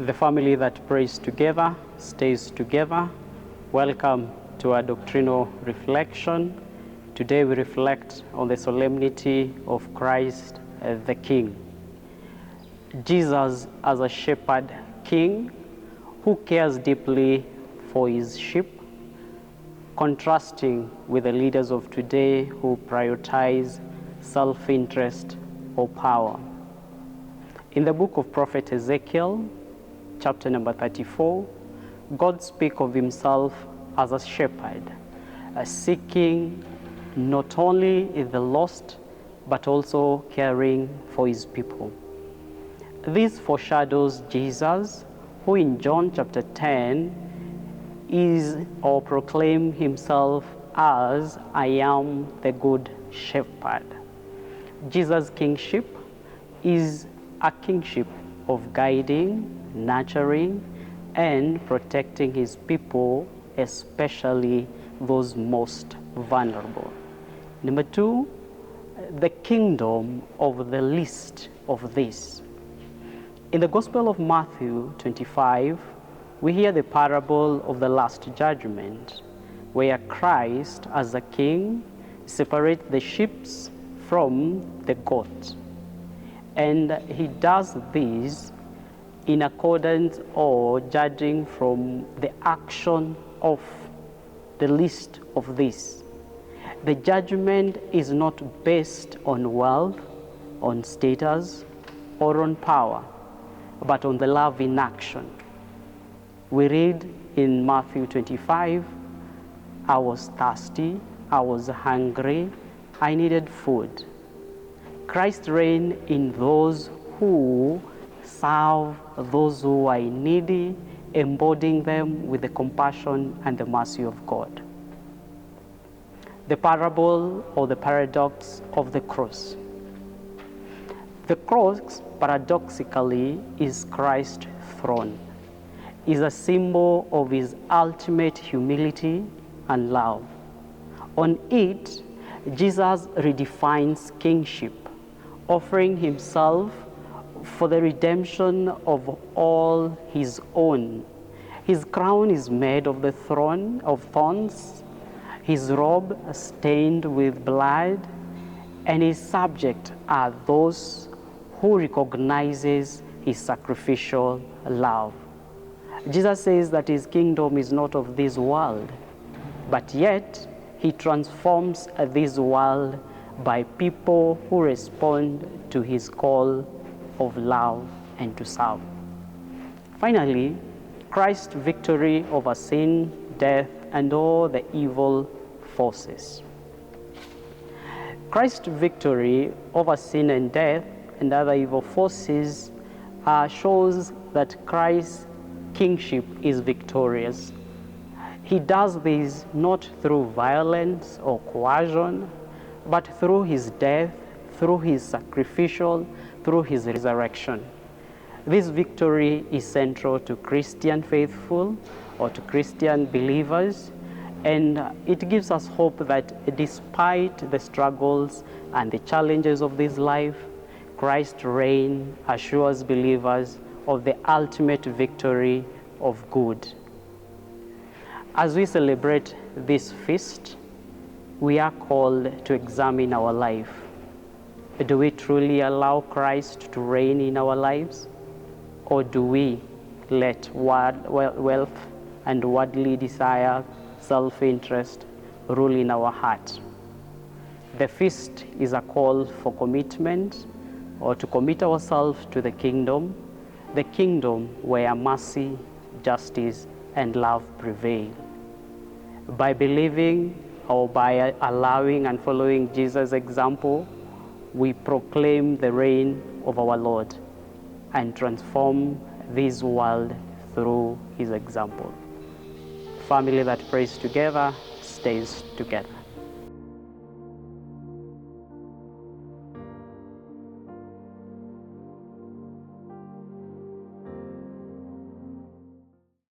The family that prays together stays together. Welcome to our doctrinal reflection. Today we reflect on the solemnity of Christ the King. Jesus as a shepherd king who cares deeply for his sheep, contrasting with the leaders of today who prioritize self-interest or power. In the book of Prophet Ezekiel, chapter number 34, God speaks of himself as a shepherd, seeking not only the lost, but also caring for his people. This foreshadows Jesus, who in John chapter 10 is or proclaim himself as I am the good shepherd. Jesus' kingship is a kingship of guiding, nurturing, and protecting his people, especially those most vulnerable. Number two, the kingdom of the least of these. In the Gospel of Matthew 25, we hear the parable of the Last Judgment, where Christ, as a king, separates the sheep from the goat. And he does this in accordance or judging from the action of the least of these. The judgment is not based on wealth, on status, or on power, but on the love in action. We read in Matthew 25, I was thirsty, I was hungry, I needed food. Christ reigned in those who serve those who are needy, embodying them with the compassion and the mercy of God. The parable or the paradox of the cross. The cross, paradoxically, is Christ's throne, is a symbol of his ultimate humility and love. On it, Jesus redefines kingship, offering himself for the redemption of all his own. His crown is made of the thorn of thorns, his robe stained with blood, and his subject are those who recognizes his sacrificial love. Jesus says that his kingdom is not of this world, but yet he transforms this world by people who respond to his call of love and to serve. Finally, Christ's victory over sin, death, and all the evil forces. Christ's victory over sin and death and other evil forces shows that Christ's kingship is victorious. He does this not through violence or coercion, but through his death, through his sacrificial, through his resurrection. This victory is central to Christian faithful or to Christian believers, and it gives us hope that despite the struggles and the challenges of this life, Christ's reign assures believers of the ultimate victory of good. As we celebrate this feast, we are called to examine our life. Do we truly allow Christ to reign in our lives? Or do we let wealth and worldly desire, self-interest rule in our heart? The feast is a call for commitment, or to commit ourselves to the kingdom where mercy, justice, and love prevail. By believing or by allowing and following Jesus' example, we proclaim the reign of our Lord and transform this world through his example. Family that prays together stays together.